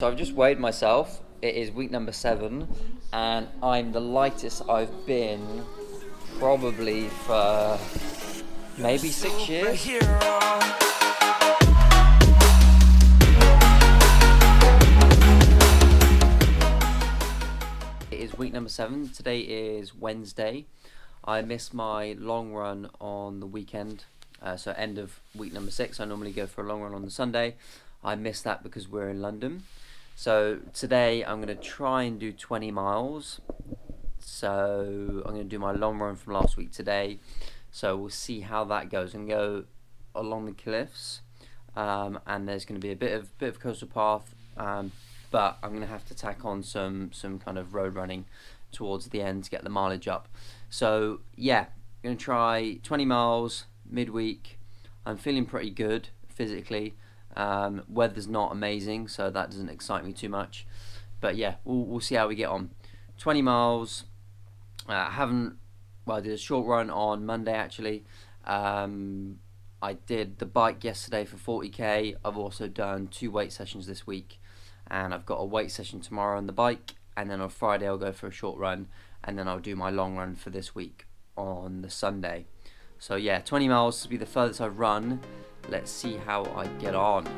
So I've just weighed myself. It is week number 7, and I'm the lightest I've been probably for maybe 6 years. It is week number 7. Today is Wednesday. I missed my long run on the weekend, so end of week number 6. I normally go for a long run on the Sunday. I missed that because we're in London. So today I'm going to try and do 20 miles. So I'm going to do my long run from last week today. So we'll see how that goes. I'm going to go along the cliffs, and there's going to be a bit of coastal path, but I'm going to have to tack on some kind of road running towards the end to get the mileage up. So yeah, I'm going to try 20 miles midweek. I'm feeling pretty good physically. Weather's not amazing, so that doesn't excite me too much. But yeah, we'll see how we get on. 20 miles. I did a short run on Monday actually. I did the bike yesterday for 40k. I've also done 2 weight sessions this week, and I've got a weight session tomorrow on the bike, and then on Friday I'll go for a short run, and then I'll do my long run for this week on the Sunday. So yeah, 20 miles to be the furthest I've run. Let's see how I get on.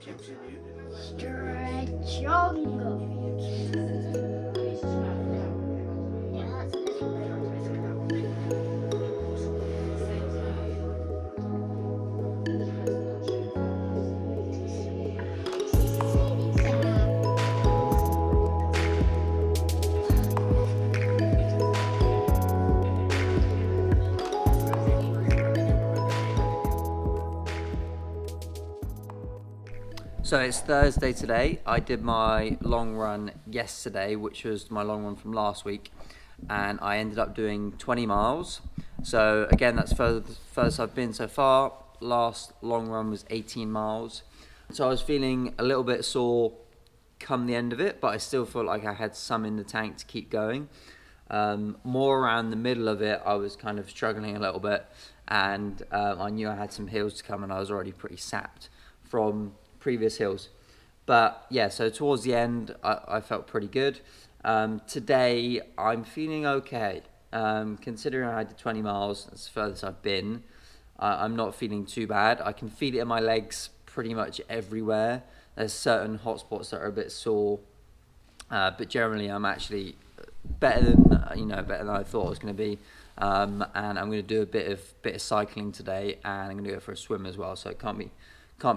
Stretch younger. So it's Thursday today. I did my long run yesterday, which was my long run from last week, and I ended up doing 20 miles. So again, that's furthest I've been so far. Last long run was 18 miles. So I was feeling a little bit sore come the end of it, but I still felt like I had some in the tank to keep going. More around the middle of it, I was kind of struggling a little bit, and I knew I had some hills to come, and I was already pretty sapped from previous hills. But yeah, so towards the end, I felt pretty good. Today, I'm feeling okay. Considering I did 20 miles, that's the furthest I've been, I'm not feeling too bad. I can feel it in my legs pretty much everywhere. There's certain hot spots that are a bit sore, but generally I'm actually better than I thought I was going to be. And I'm going to do a bit of cycling today, and I'm going to go for a swim as well. So it can't be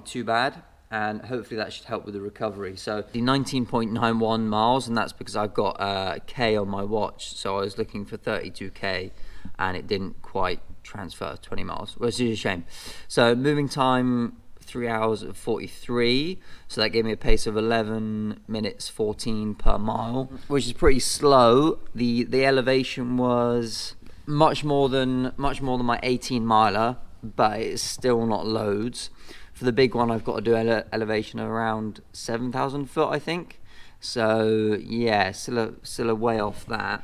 too bad, and hopefully that should help with the recovery. So the 19.91 miles, and that's because I've got a K on my watch. So I was looking for 32K, and it didn't quite transfer 20 miles, which is a shame. So moving time 3 hours 43, so that gave me a pace of 11 minutes 14 per mile, which is pretty slow. The elevation was much more than my 18 miler, but it's still not loads. For the big one, I've got to do elevation of around 7,000 foot, I think. So yeah, still a way off that.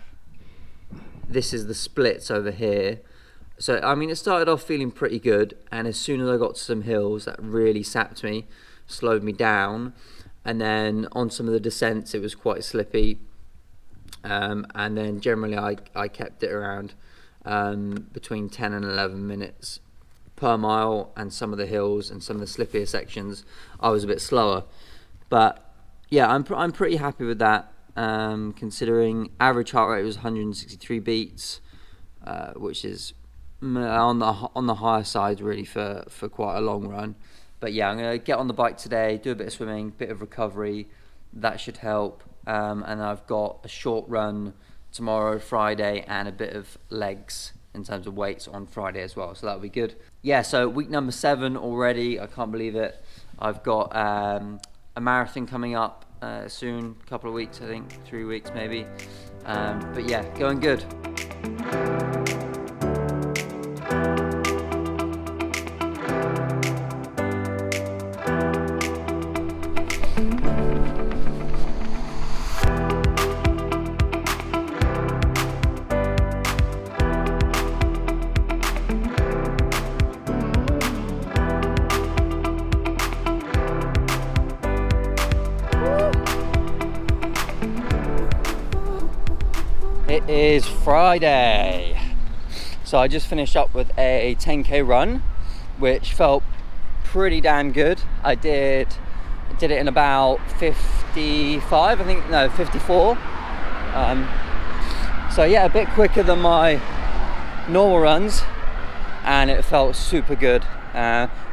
This is the splits over here. So I mean, it started off feeling pretty good, and as soon as I got to some hills, that really sapped me, slowed me down. And then on some of the descents, it was quite slippy. And then generally, I kept it around between 10 and 11 minutes per mile, and some of the hills and some of the slippier sections I was a bit slower. But yeah, I'm pretty happy with that, considering average heart rate was 163 beats, which is on the higher side really for quite a long run. But yeah, I'm gonna get on the bike today, do a bit of swimming, bit of recovery. That should help. And I've got a short run tomorrow, Friday, and a bit of legs in terms of weights on Friday as well, so that'll be good. Yeah, so week number 7 already, I can't believe it. I've got a marathon coming up soon, a couple of weeks, I think, 3 weeks maybe. But yeah, going good. It is Friday, so I just finished up with a 10k run, which felt pretty damn good. I did it in about 55, I think, no, 54. So yeah, a bit quicker than my normal runs, and it felt super good.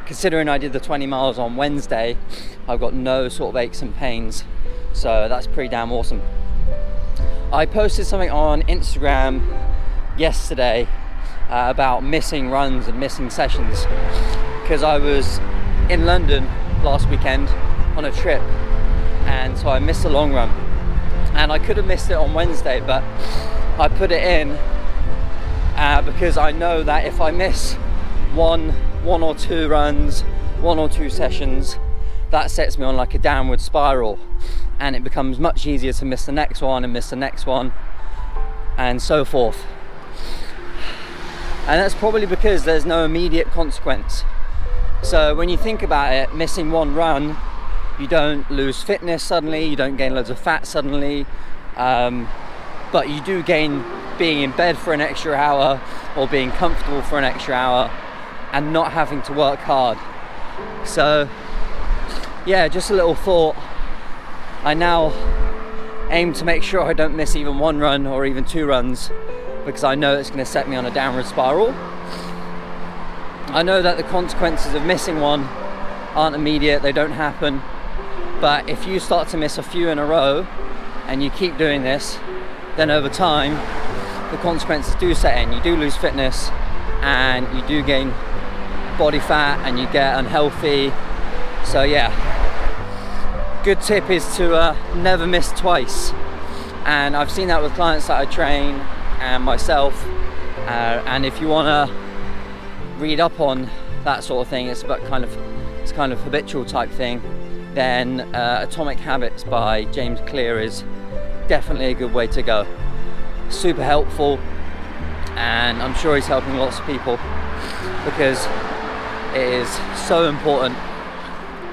Considering I did the 20 miles on Wednesday, I've got no sort of aches and pains, so that's pretty damn awesome. I posted something on Instagram yesterday about missing runs and missing sessions, because I was in London last weekend on a trip, and so I missed a long run, and I could have missed it on Wednesday, but I put it in because I know that if I miss one or two runs, 1 or 2 sessions, that sets me on like a downward spiral, and it becomes much easier to miss the next one and miss the next one and so forth. And that's probably because there's no immediate consequence. So when you think about it, missing one run, you don't lose fitness suddenly, you don't gain loads of fat suddenly, but you do gain being in bed for an extra hour, or being comfortable for an extra hour, and not having to work hard. So yeah, just a little thought. I now aim to make sure I don't miss even one run or even 2 runs, because I know it's going to set me on a downward spiral. I know that the consequences of missing one aren't immediate, they don't happen, but if you start to miss a few in a row and you keep doing this, then over time the consequences do set in. You do lose fitness and you do gain body fat and you get unhealthy. So yeah, good tip is to never miss twice, and I've seen that with clients that I train and myself, and if you want to read up on that sort of thing, it's kind of habitual type thing, then Atomic Habits by James Clear is definitely a good way to go. Super helpful, and I'm sure he's helping lots of people, because it is so important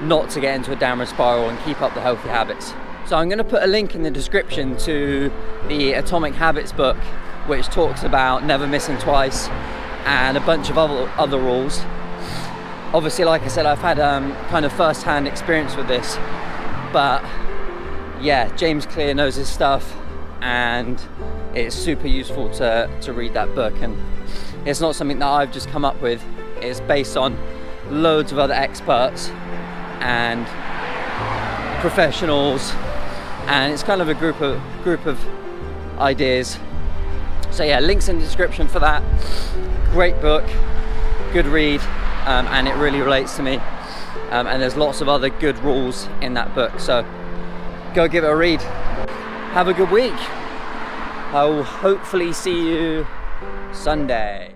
not to get into a downward spiral and keep up the healthy habits. So I'm going to put a link in the description to the Atomic Habits book, which talks about never missing twice and a bunch of other rules. Obviously, like I said, I've had kind of first-hand experience with this, but yeah, James Clear knows his stuff, and it's super useful to read that book. And it's not something that I've just come up with. It's based on loads of other experts and professionals, and it's kind of a group of ideas. So yeah, links in the description for that. Great book, good read, and it really relates to me, and there's lots of other good rules in that book, so go give it a read. Have a good week. I'll hopefully see you Sunday.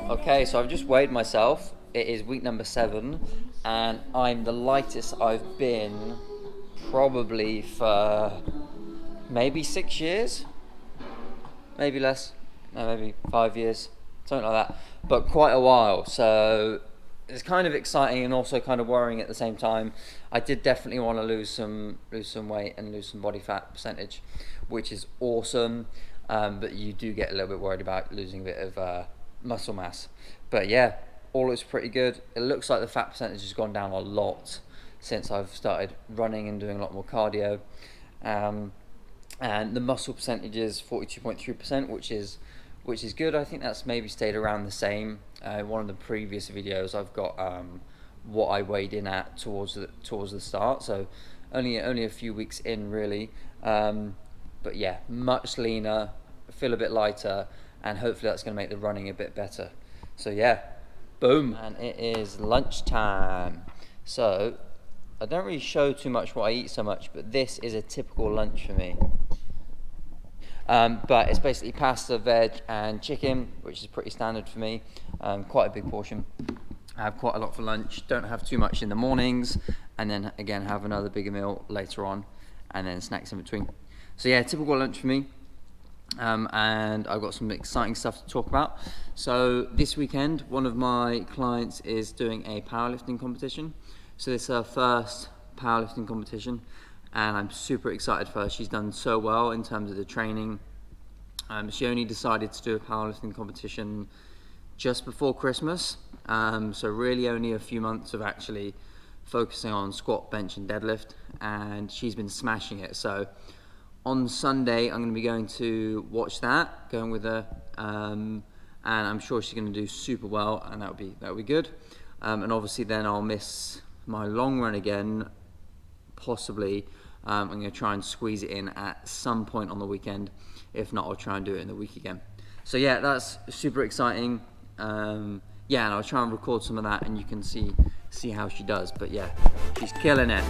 Okay, so I've just weighed myself. It is week number 7, and I'm the lightest I've been probably for maybe 6 years, maybe less, no, maybe 5 years, something like that, but quite a while. So it's kind of exciting and also kind of worrying at the same time. I did definitely want to lose some weight and lose some body fat percentage, which is awesome, but you do get a little bit worried about losing a bit of muscle mass. But yeah, all looks pretty good. It looks like the fat percentage has gone down a lot since I've started running and doing a lot more cardio, and the muscle percentage is 42.3%, which is good. I think that's maybe stayed around the same. One of the previous videos I've got what I weighed in at towards the start, so only a few weeks in really, but yeah, much leaner, feel a bit lighter, and hopefully that's going to make the running a bit better. So yeah, boom, and it is lunchtime. So I don't really show too much what I eat so much, but this is a typical lunch for me. But it's basically pasta, veg, and chicken, which is pretty standard for me. Quite a big portion. I have quite a lot for lunch. Don't have too much in the mornings, and then again have another bigger meal later on, and then snacks in between. So yeah, typical lunch for me. And I've got some exciting stuff to talk about. So this weekend, one of my clients is doing a powerlifting competition. So this is her first powerlifting competition, and I'm super excited for her. She's done so well in terms of the training. She only decided to do a powerlifting competition just before Christmas, so really only a few months of actually focusing on squat, bench and deadlift, and she's been smashing it. So on Sunday I'm going to be going to watch that, going with her, and I'm sure she's going to do super well, and that'll be good. And obviously then I'll miss my long run again, possibly. I'm going to try and squeeze it in at some point on the weekend. If not, I'll try and do it in the week again. So yeah, that's super exciting. Yeah, and I'll try and record some of that, and you can see how she does. But yeah, she's killing it.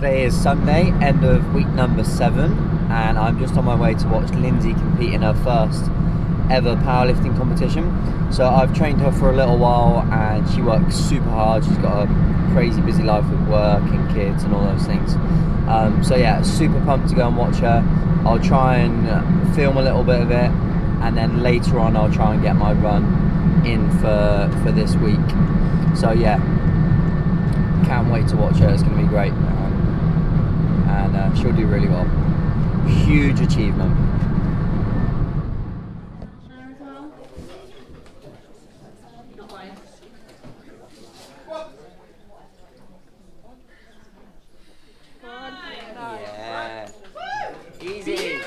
Today is Sunday, end of week number 7, and I'm just on my way to watch Lindsay compete in her first ever powerlifting competition. So I've trained her for a little while and she works super hard. She's got a crazy busy life with work and kids and all those things. So yeah, super pumped to go and watch her. I'll try and film a little bit of it, and then later on I'll try and get my run in for this week. So yeah, can't wait to watch her. It's going to be great, and she'll do really well. Huge achievement. Yeah, easy.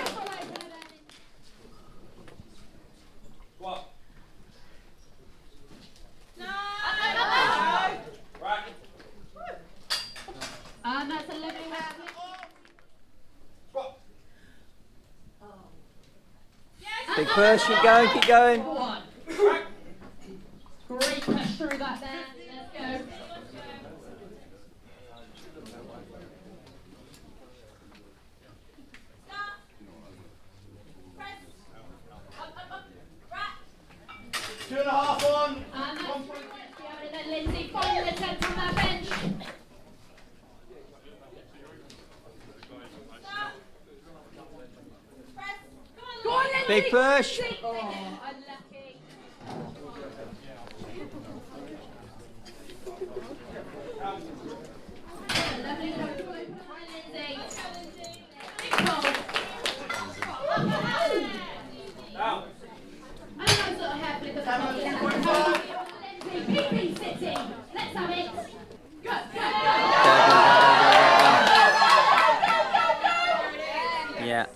That's a lovely Big push, keep going, keep going. Go on. Great push through that there. Let's go. Two and a half on. And that's pretty much the then Lindsay, final attempt on that bench. Go on, Lindsay. Big push. Oh, unlucky. Lovely push. Lindsay. Big pull. I'm sort of happy with the Lindsay, sitting. Let's have it. Go, go, go. Yeah.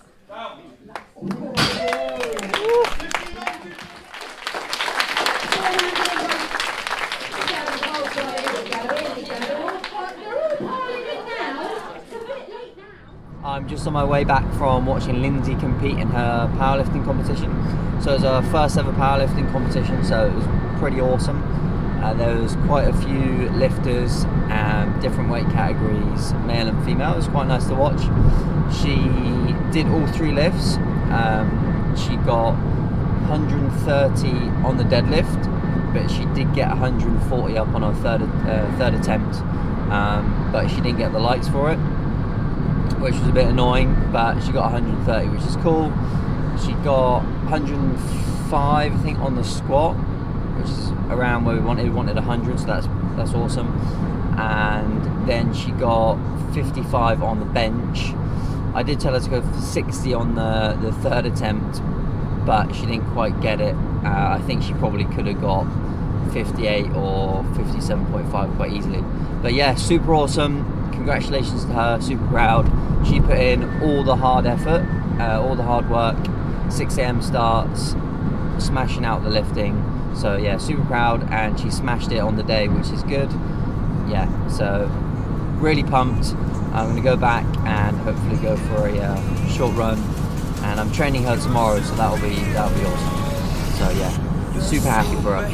I'm just on my way back from watching Lindsay compete in her powerlifting competition. So it was her first ever powerlifting competition, so it was pretty awesome. There was quite a few lifters and different weight categories, male and female. It was quite nice to watch. She did all 3 lifts. She got 130 on the deadlift, but she did get 140 up on her third attempt. But she didn't get the lights for it, which was a bit annoying, but she got 130, which is cool. She got 105, I think, on the squat, which is around where we wanted 100, so that's awesome. And then she got 55 on the bench. I did tell her to go for 60 on the third attempt, but she didn't quite get it. I think she probably could have got 58 or 57.5 quite easily. But yeah, super awesome. Congratulations to her, super proud. She put in all the hard effort, all the hard work, 6 AM starts, smashing out the lifting. So yeah, super proud, and she smashed it on the day, which is good. Yeah, so really pumped. I'm going to go back and hopefully go for a short run, and I'm training her tomorrow, so that'll be awesome. So yeah, super happy for her.